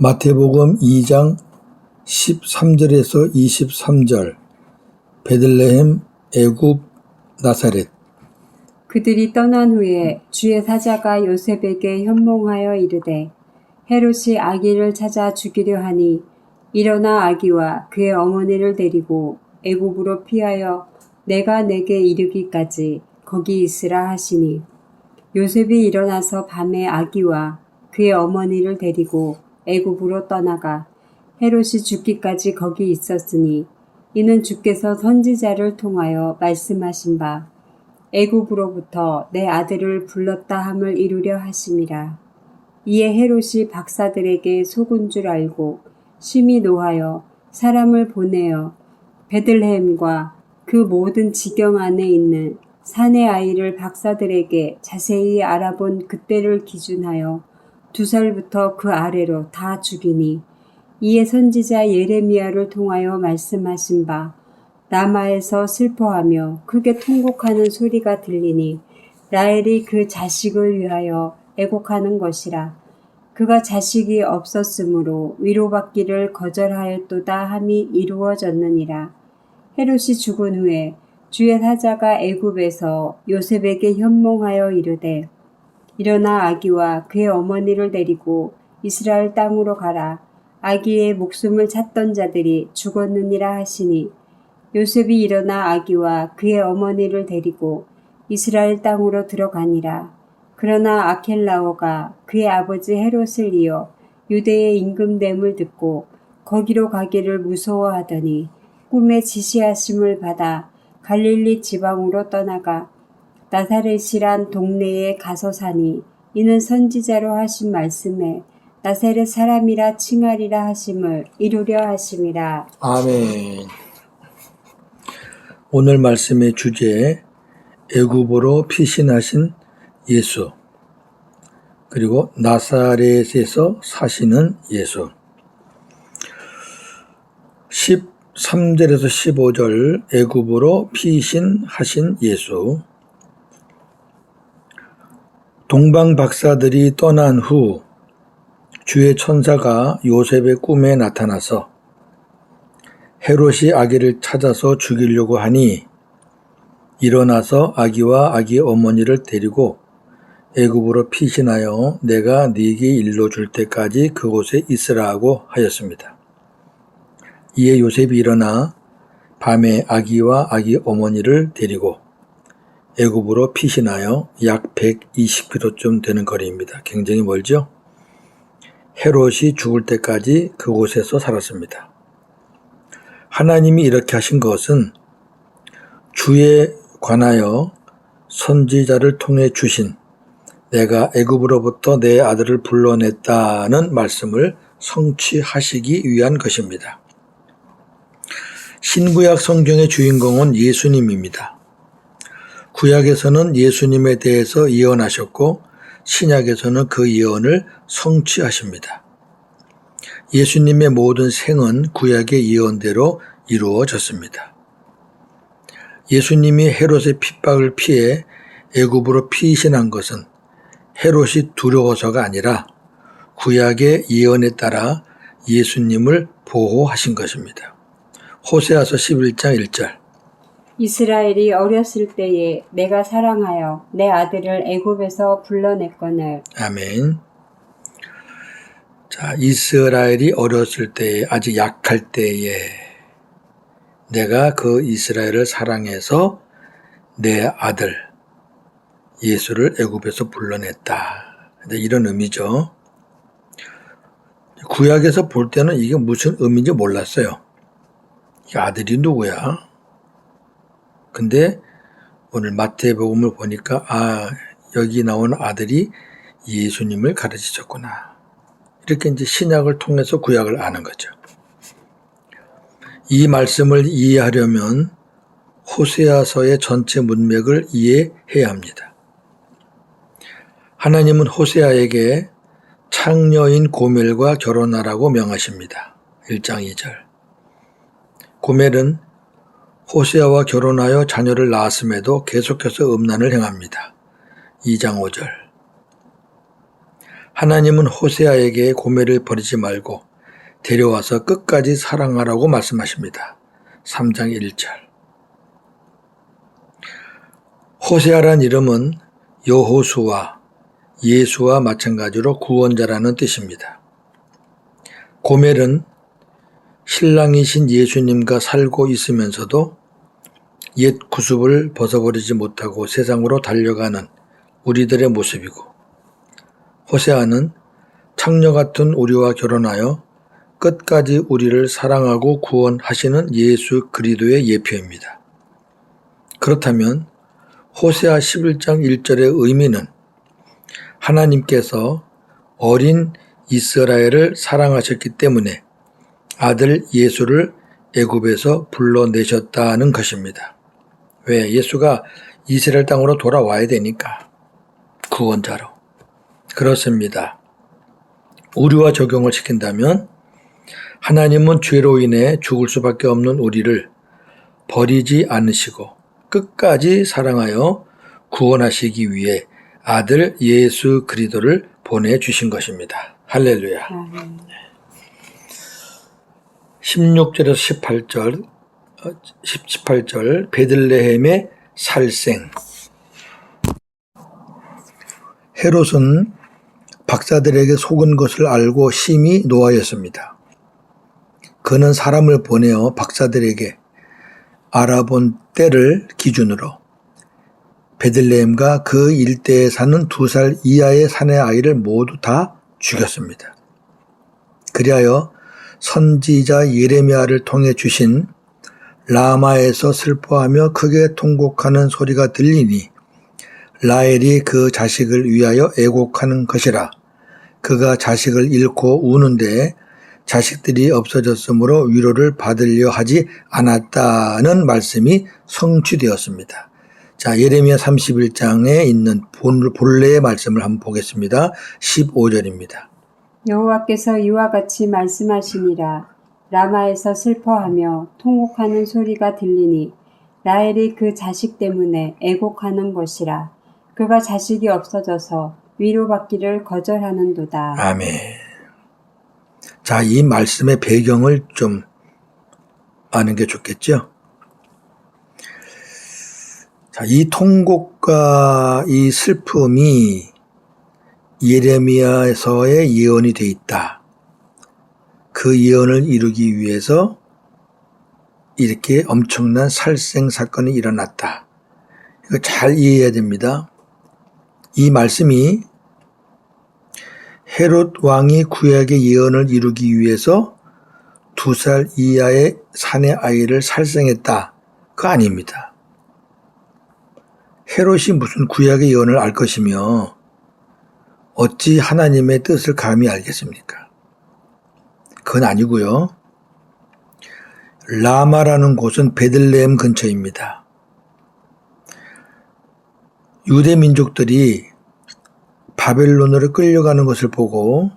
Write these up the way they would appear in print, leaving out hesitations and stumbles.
마태복음 2장 13절에서 23절 베들레헴, 애굽, 나사렛. 그들이 떠난 후에 주의 사자가 요셉에게 현몽하여 이르되 헤롯이 아기를 찾아 죽이려 하니 일어나 아기와 그의 어머니를 데리고 애굽으로 피하여 내가 내게 이르기까지 거기 있으라 하시니 요셉이 일어나서 밤에 아기와 그의 어머니를 데리고 애굽으로 떠나가 헤롯이 죽기까지 거기 있었으니 이는 주께서 선지자를 통하여 말씀하신 바 애굽으로부터 내 아들을 불렀다 함을 이루려 하심이라. 이에 헤롯이 박사들에게 속은 줄 알고 심히 노하여 사람을 보내어 베들레헴과 그 모든 지경 안에 있는 산의 아이를 박사들에게 자세히 알아본 그때를 기준하여 2살부터 그 아래로 다 죽이니 이에 선지자 예레미야를 통하여 말씀하신 바 라마에서 슬퍼하며 크게 통곡하는 소리가 들리니 라헬이 그 자식을 위하여 애곡하는 것이라. 그가 자식이 없었으므로 위로받기를 거절하였도다 함이 이루어졌느니라. 헤롯이 죽은 후에 주의 사자가 애굽에서 요셉에게 현몽하여 이르되 일어나 아기와 그의 어머니를 데리고 이스라엘 땅으로 가라. 아기의 목숨을 찾던 자들이 죽었느니라 하시니 요셉이 일어나 아기와 그의 어머니를 데리고 이스라엘 땅으로 들어가니라. 그러나 아켈라오가 그의 아버지 헤롯을 이어 유대의 임금됨을 듣고 거기로 가기를 무서워하더니 꿈에 지시하심을 받아 갈릴리 지방으로 떠나가 나사렛이란 동네에 가서 사니 이는 선지자로 하신 말씀에 나사렛 사람이라 칭하리라 하심을 이루려 하심이라. 아멘. 오늘 말씀의 주제, 애굽으로 피신하신 예수, 그리고 나사렛에서 사시는 예수. 13절에서 15절 애굽으로 피신하신 예수. 동방 박사들이 떠난 후 주의 천사가 요셉의 꿈에 나타나서 헤롯이 아기를 찾아서 죽이려고 하니 일어나서 아기와 아기 어머니를 데리고 애굽으로 피신하여 내가 네게 일러줄 때까지 그곳에 있으라고 하였습니다. 이에 요셉이 일어나 밤에 아기와 아기 어머니를 데리고 애굽으로 피신하여 약 120km쯤 되는 거리입니다. 굉장히 멀죠? 헤롯이 죽을 때까지 그곳에서 살았습니다. 하나님이 이렇게 하신 것은 주에 관하여 선지자를 통해 주신 내가 애굽으로부터 내 아들을 불러냈다는 말씀을 성취하시기 위한 것입니다. 신구약 성경의 주인공은 예수님입니다. 구약에서는 예수님에 대해서 예언하셨고 신약에서는 그 예언을 성취하십니다. 예수님의 모든 생은 구약의 예언대로 이루어졌습니다. 예수님이 헤롯의 핍박을 피해 애굽으로 피신한 것은 헤롯이 두려워서가 아니라 구약의 예언에 따라 예수님을 보호하신 것입니다. 호세아서 11장 1절. 이스라엘이 어렸을 때에 내가 사랑하여 내 아들을 애굽에서 불러냈거늘. 아멘. 자, 이스라엘이 어렸을 때에, 아주 약할 때에 내가 그 이스라엘을 사랑해서 내 아들 예수를 애굽에서 불러냈다. 이런 의미죠. 구약에서 볼 때는 이게 무슨 의미인지 몰랐어요. 이 아들이 누구야? 근데 오늘 마태복음을 보니까 여기 나온 아들이 예수님을 가르치셨구나. 이렇게 이제 신약을 통해서 구약을 아는 거죠. 이 말씀을 이해하려면 호세아서의 전체 문맥을 이해해야 합니다. 하나님은 호세아에게 창녀인 고멜과 결혼하라고 명하십니다. 1장 2절. 고멜은 호세아와 결혼하여 자녀를 낳았음에도 계속해서 음란을 행합니다. 2장 5절. 하나님은 호세아에게 고멜을 버리지 말고 데려와서 끝까지 사랑하라고 말씀하십니다. 3장 1절. 호세아란 이름은 여호수아, 예수와 마찬가지로 구원자라는 뜻입니다. 고멜은 신랑이신 예수님과 살고 있으면서도 옛 구습을 벗어버리지 못하고 세상으로 달려가는 우리들의 모습이고, 호세아는 창녀 같은 우리와 결혼하여 끝까지 우리를 사랑하고 구원하시는 예수 그리스도의 예표입니다. 그렇다면 호세아 11장 1절의 의미는 하나님께서 어린 이스라엘을 사랑하셨기 때문에 아들 예수를 애굽에서 불러내셨다는 것입니다. 왜? 예수가 이스라엘 땅으로 돌아와야 되니까. 구원자로. 그렇습니다. 우리와 적용을 시킨다면 하나님은 죄로 인해 죽을 수밖에 없는 우리를 버리지 않으시고 끝까지 사랑하여 구원하시기 위해 아들 예수 그리스도를 보내주신 것입니다. 할렐루야. 16절에서 18절 베들레헴의 살생. 헤롯은 박사들에게 속은 것을 알고 심히 노하였습니다. 그는 사람을 보내어 박사들에게 알아본 때를 기준으로 베들레헴과 그 일대에 사는 2살 이하의 사내 아이를 모두 다 죽였습니다. 그리하여 선지자 예레미야를 통해 주신 라마에서 슬퍼하며 크게 통곡하는 소리가 들리니 라헬이 그 자식을 위하여 애곡하는 것이라. 그가 자식을 잃고 우는데 자식들이 없어졌으므로 위로를 받으려 하지 않았다는 말씀이 성취되었습니다. 자, 예레미야 31장에 있는 본래의 말씀을 한번 보겠습니다. 15절입니다. 여호와께서 이와 같이 말씀하시니라. 라마에서 슬퍼하며 통곡하는 소리가 들리니 라헬이 그 자식 때문에 애곡하는 것이라. 그가 자식이 없어져서 위로받기를 거절하는도다. 아멘. 자, 이 말씀의 배경을 좀 아는 게 좋겠죠? 자, 이 통곡과 이 슬픔이 예레미야서의 예언이 돼 있다. 그 예언을 이루기 위해서 이렇게 엄청난 살생 사건이 일어났다. 이거 잘 이해해야 됩니다. 이 말씀이 헤롯 왕이 구약의 예언을 이루기 위해서 2살 이하의 사내 아이를 살생했다. 그거 아닙니다. 헤롯이 무슨 구약의 예언을 알 것이며 어찌 하나님의 뜻을 감히 알겠습니까? 그건 아니고요. 라마라는 곳은 베들레헴 근처입니다. 유대 민족들이 바벨론으로 끌려가는 것을 보고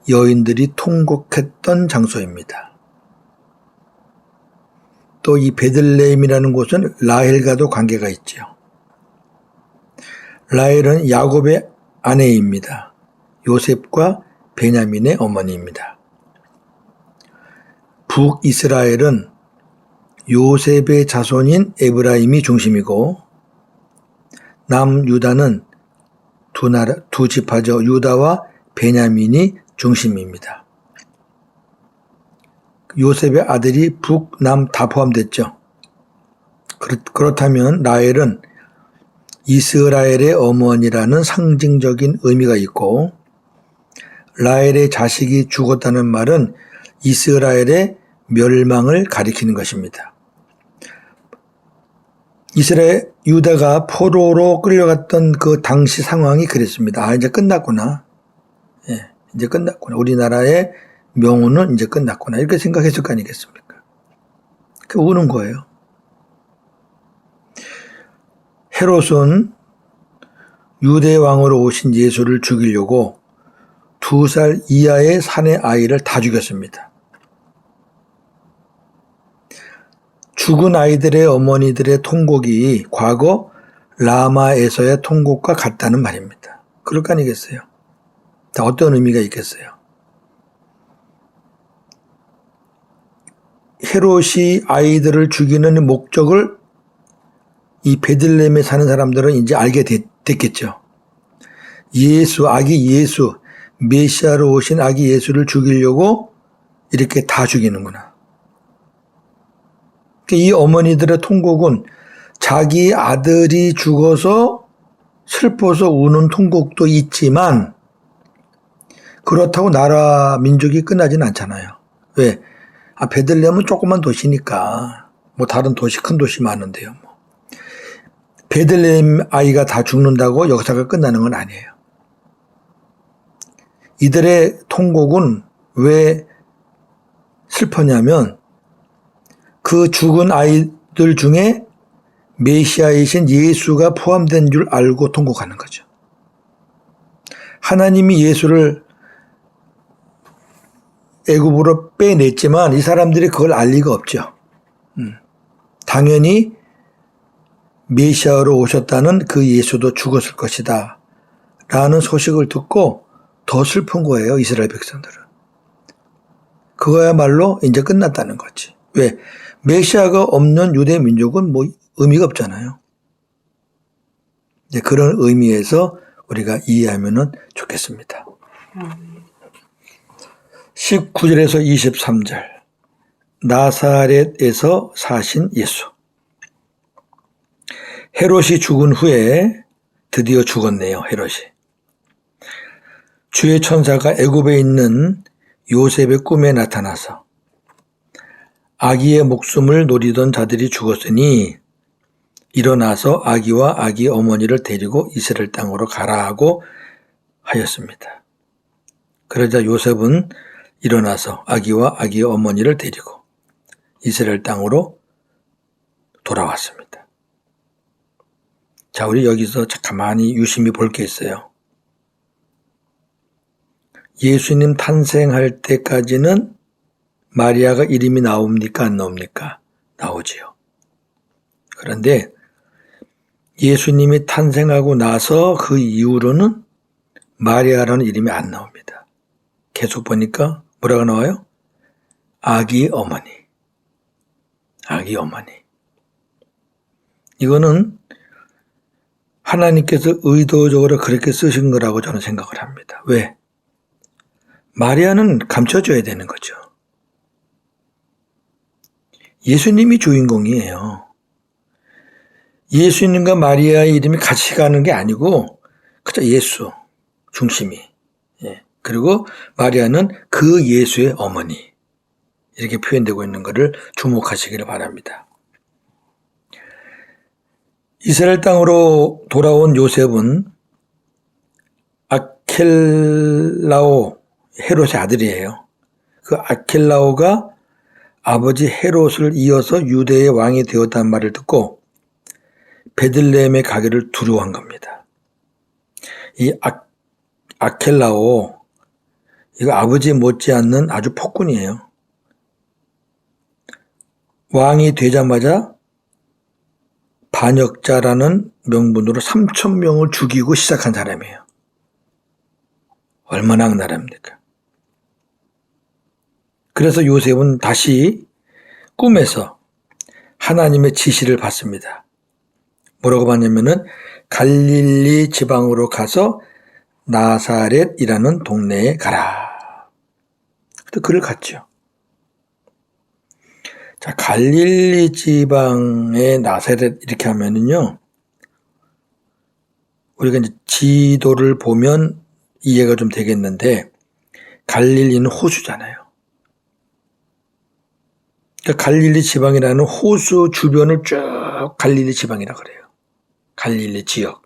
여인들이 통곡했던 장소입니다. 또 이 베들레헴이라는 곳은 라헬과도 관계가 있죠. 라헬은 야곱의 아내입니다. 요셉과 베냐민의 어머니입니다. 북이스라엘은 요셉의 자손인 에브라임이 중심이고 남유다는 두 지파죠. 유다와 베냐민이 중심입니다. 요셉의 아들이 북, 남 다 포함됐죠. 그렇다면 라헬은 이스라엘의 어머니라는 상징적인 의미가 있고 라헬의 자식이 죽었다는 말은 이스라엘의 멸망을 가리키는 것입니다. 이스라엘 유다가 포로로 끌려갔던 그 당시 상황이 그랬습니다. 아, 이제 끝났구나. 예, 이제 끝났구나. 우리나라의 명운은 이제 끝났구나. 이렇게 생각했을 거 아니겠습니까? 그 우는 거예요. 헤롯은 유대 왕으로 오신 예수를 죽이려고 2살 이하의 사내 아이를 다 죽였습니다. 죽은 아이들의 어머니들의 통곡이 과거 라마에서의 통곡과 같다는 말입니다. 그럴 거 아니겠어요? 자, 어떤 의미가 있겠어요? 헤롯이 아이들을 죽이는 목적을 이 베들레헴에 사는 사람들은 이제 알게 됐겠죠. 아기 예수, 메시아로 오신 아기 예수를 죽이려고 이렇게 다 죽이는구나. 이 어머니들의 통곡은 자기 아들이 죽어서 슬퍼서 우는 통곡도 있지만 그렇다고 나라 민족이 끝나진 않잖아요. 왜? 베들레헴은 조그만 도시니까 뭐 다른 도시, 큰 도시 많은데요. 뭐. 베들레헴 아이가 다 죽는다고 역사가 끝나는 건 아니에요. 이들의 통곡은 왜 슬퍼냐면 그 죽은 아이들 중에 메시아이신 예수가 포함된 줄 알고 통곡하는 거죠. 하나님이 예수를 애굽으로 빼냈지만 이 사람들이 그걸 알 리가 없죠. 당연히 메시아로 오셨다는 그 예수도 죽었을 것이다 라는 소식을 듣고 더 슬픈 거예요. 이스라엘 백성들은. 그거야말로 이제 끝났다는 거지. 왜? 메시아가 없는 유대 민족은 뭐 의미가 없잖아요. 그런 의미에서 우리가 이해하면 좋겠습니다. 19절에서 23절 나사렛에서 사신 예수. 헤롯이 죽은 후에 드디어 죽었네요. 헤롯이. 주의 천사가 애굽에 있는 요셉의 꿈에 나타나서 아기의 목숨을 노리던 자들이 죽었으니 일어나서 아기와 아기 어머니를 데리고 이스라엘 땅으로 가라 하고 하였습니다. 그러자 요셉은 일어나서 아기와 아기 어머니를 데리고 이스라엘 땅으로 돌아왔습니다. 자, 우리 여기서 가만히 유심히 볼 게 있어요. 예수님 탄생할 때까지는 마리아가 이름이 나옵니까? 안 나옵니까? 나오지요. 그런데 예수님이 탄생하고 나서 그 이후로는 마리아라는 이름이 안 나옵니다. 계속 보니까 뭐라고 나와요? 아기 어머니. 아기 어머니. 이거는 하나님께서 의도적으로 그렇게 쓰신 거라고 저는 생각을 합니다. 왜? 마리아는 감춰줘야 되는 거죠. 예수님이 주인공이에요. 예수님과 마리아의 이름이 같이 가는 게 아니고 그저 예수 중심이. 그리고 마리아는 그 예수의 어머니. 이렇게 표현되고 있는 것을 주목하시기를 바랍니다. 이스라엘 땅으로 돌아온 요셉은 아켈라오 헤롯의 아들이에요. 그 아켈라오가 아버지 헤롯을 이어서 유대의 왕이 되었다는 말을 듣고 베들레헴에 가기를 두려워한 겁니다. 이 아켈라오 이거 아버지 못지않는 아주 폭군이에요. 왕이 되자마자 반역자라는 명분으로 3,000명을 죽이고 시작한 사람이에요. 얼마나 악랄합니까? 그래서 요셉은 다시 꿈에서 하나님의 지시를 받습니다. 뭐라고 받냐면은 갈릴리 지방으로 가서 나사렛이라는 동네에 가라. 또 그를 갔죠. 자, 갈릴리 지방의 나사렛 이렇게 하면은요, 우리가 이제 지도를 보면 이해가 좀 되겠는데, 갈릴리는 호수잖아요. 그러니까 갈릴리 지방이라는 호수 주변을 쭉 갈릴리 지방이라 그래요. 갈릴리 지역.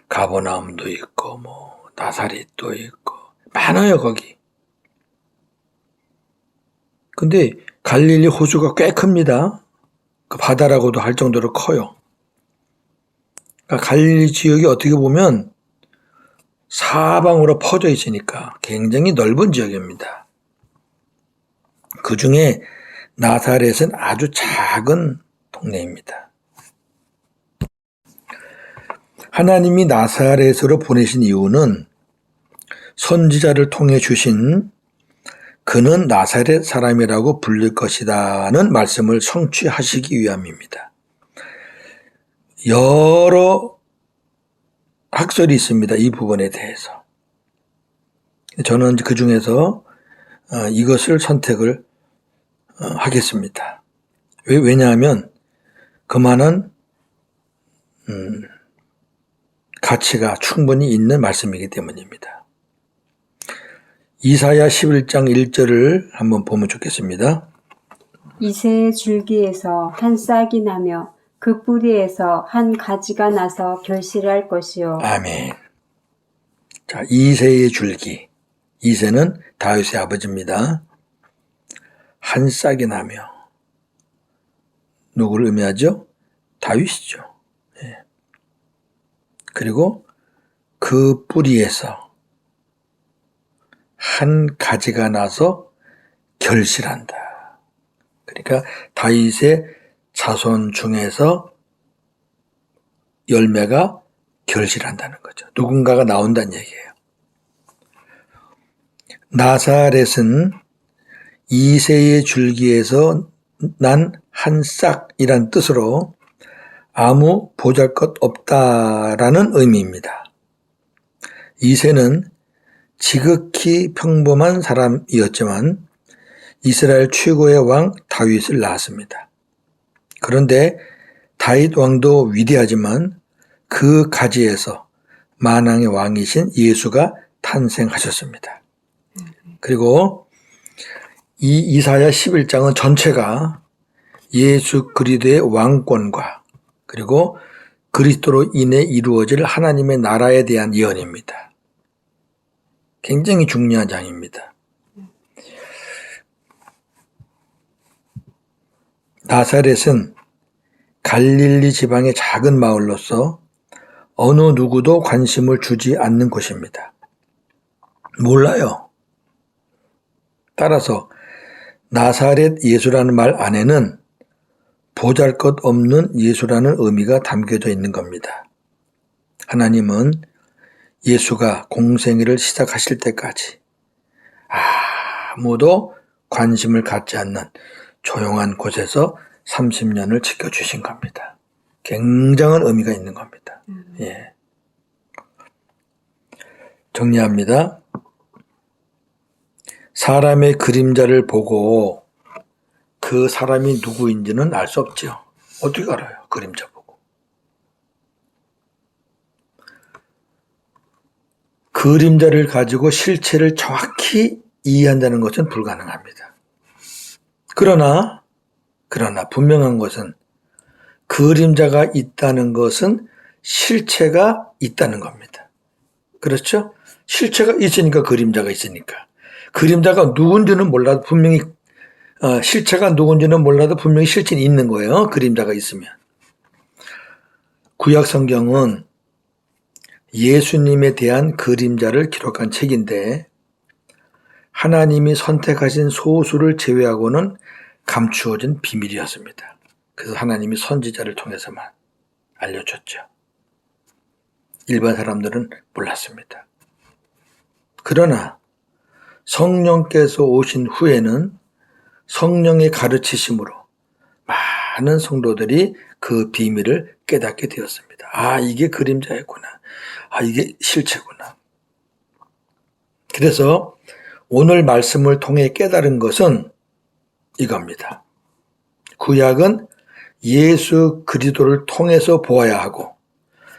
가버나움도 있고, 뭐, 나사렛도 있고, 많아요, 거기. 근데 갈릴리 호수가 꽤 큽니다. 그 바다라고도 할 정도로 커요. 그러니까 갈릴리 지역이 어떻게 보면 사방으로 퍼져 있으니까 굉장히 넓은 지역입니다. 그 중에 나사렛은 아주 작은 동네입니다. 하나님이 나사렛으로 보내신 이유는 선지자를 통해 주신 그는 나사렛 사람이라고 불릴 것이다는 말씀을 성취하시기 위함입니다. 여러 학설이 있습니다. 이 부분에 대해서. 저는 그 중에서 이것을 선택을 하겠습니다. 왜냐하면 그만한 가치가 충분히 있는 말씀이기 때문입니다. 이사야 11장 1절을 한번 보면 좋겠습니다. 이새의 줄기에서 한 싹이 나며 그 뿌리에서 한 가지가 나서 결실할 것이요. 아멘. 자, 이새의 줄기. 이새는 다윗의 아버지입니다. 한 싹이 나며 누구를 의미하죠? 다윗이죠. 예. 그리고 그 뿌리에서 한 가지가 나서 결실한다. 그러니까 다윗의 자손 중에서 열매가 결실한다는 거죠. 누군가가 나온다는 얘기예요. 나사렛은 이새의 줄기에서 난 한 싹이란 뜻으로 아무 보잘것 없다라는 의미입니다. 이새는 지극히 평범한 사람이었지만 이스라엘 최고의 왕 다윗을 낳았습니다. 그런데 다윗 왕도 위대하지만 그 가지에서 만왕의 왕이신 예수가 탄생하셨습니다. 그리고 이 이사야 11장은 전체가 예수 그리스도의 왕권과 그리고 그리스도로 인해 이루어질 하나님의 나라에 대한 예언입니다. 굉장히 중요한 장입니다. 나사렛은 갈릴리 지방의 작은 마을로서 어느 누구도 관심을 주지 않는 곳입니다. 몰라요. 따라서 나사렛 예수라는 말 안에는 보잘것없는 예수라는 의미가 담겨져 있는 겁니다. 하나님은 예수가 공생애를 시작하실 때까지 아무도 관심을 갖지 않는 조용한 곳에서 30년을 지켜주신 겁니다. 굉장한 의미가 있는 겁니다. 예. 정리합니다. 사람의 그림자를 보고 그 사람이 누구인지는 알 수 없죠. 어떻게 알아요? 그림자 보고. 그림자를 가지고 실체를 정확히 이해한다는 것은 불가능합니다. 그러나 분명한 것은 그림자가 있다는 것은 실체가 있다는 겁니다. 그렇죠? 실체가 있으니까 그림자가 있으니까. 그림자가 누군지는 몰라도 분명히 실체가 누군지는 몰라도 분명히 실체는 있는 거예요. 그림자가 있으면. 구약 성경은 예수님에 대한 그림자를 기록한 책인데 하나님이 선택하신 소수를 제외하고는 감추어진 비밀이었습니다. 그래서 하나님이 선지자를 통해서만 알려줬죠. 일반 사람들은 몰랐습니다. 그러나 성령께서 오신 후에는 성령의 가르치심으로 많은 성도들이 그 비밀을 깨닫게 되었습니다. 아, 이게 그림자였구나. 아, 이게 실체구나. 그래서 오늘 말씀을 통해 깨달은 것은 이겁니다. 구약은 예수 그리스도를 통해서 보아야 하고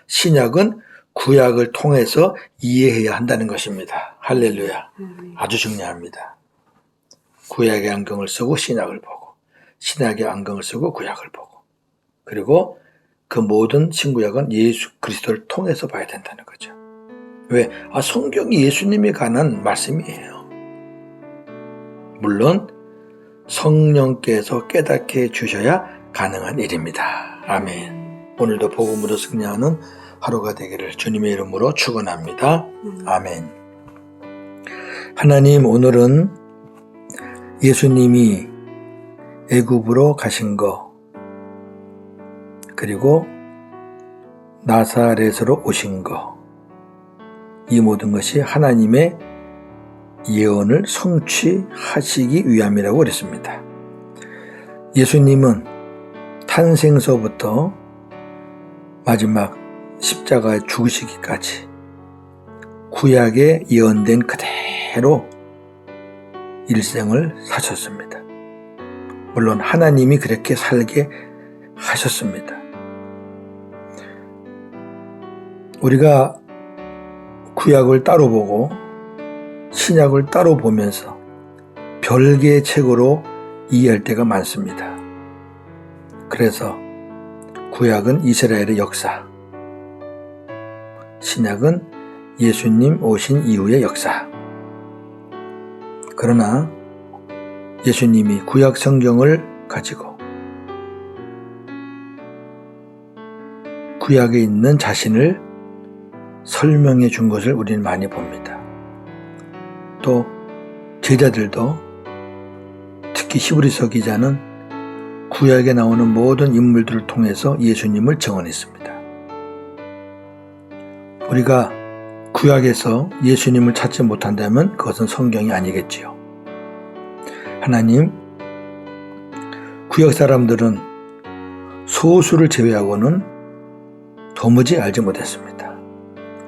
신약은 구약을 통해서 이해해야 한다는 것입니다. 할렐루야. 아주 중요합니다. 구약의 안경을 쓰고 신약을 보고 신약의 안경을 쓰고 구약을 보고 그리고 그 모든 신구약은 예수 그리스도를 통해서 봐야 된다는 거죠. 왜? 성경이 예수님에 관한 말씀이에요. 물론 성령께서 깨닫게 해주셔야 가능한 일입니다. 아멘. 오늘도 복음으로 승리하는 하루가 되기를 주님의 이름으로 축원합니다. 아멘. 하나님, 오늘은 예수님이 애굽으로 가신 거 그리고 나사렛으로 오신 거 이 모든 것이 하나님의 예언을 성취하시기 위함이라고 그랬습니다. 예수님은 탄생서부터 마지막 십자가에 죽으시기까지 구약에 예언된 그대로 일생을 사셨습니다. 물론 하나님이 그렇게 살게 하셨습니다. 우리가 구약을 따로 보고 신약을 따로 보면서 별개의 책으로 이해할 때가 많습니다. 그래서 구약은 이스라엘의 역사, 신약은 예수님 오신 이후의 역사. 그러나 예수님이 구약 성경을 가지고 구약에 있는 자신을 설명해 준 것을 우리는 많이 봅니다. 또 제자들도 특히 히브리서 기자는 구약에 나오는 모든 인물들을 통해서 예수님을 증언했습니다. 우리가 구약에서 예수님을 찾지 못한다면 그것은 성경이 아니겠지요. 하나님, 구약 사람들은 소수를 제외하고는 도무지 알지 못했습니다.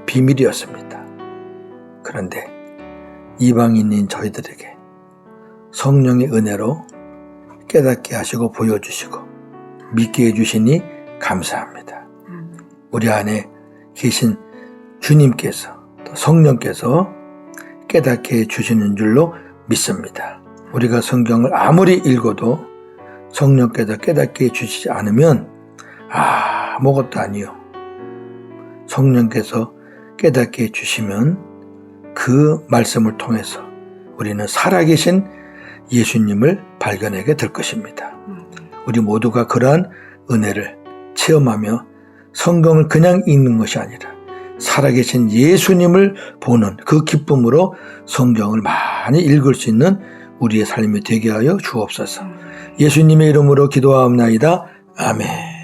비밀이었습니다. 그런데 이방인인 저희들에게 성령의 은혜로 깨닫게 하시고 보여주시고 믿게 해주시니 감사합니다. 우리 안에 계신 주님께서 또 성령께서 깨닫게 해주시는 줄로 믿습니다. 우리가 성경을 아무리 읽어도 성령께서 깨닫게 해주시지 않으면 아무것도 아니요. 성령께서 깨닫게 해주시면 그 말씀을 통해서 우리는 살아계신 예수님을 발견하게 될 것입니다. 우리 모두가 그러한 은혜를 체험하며 성경을 그냥 읽는 것이 아니라 살아계신 예수님을 보는 그 기쁨으로 성경을 많이 읽을 수 있는 우리의 삶이 되게 하여 주옵소서. 예수님의 이름으로 기도하옵나이다. 아멘.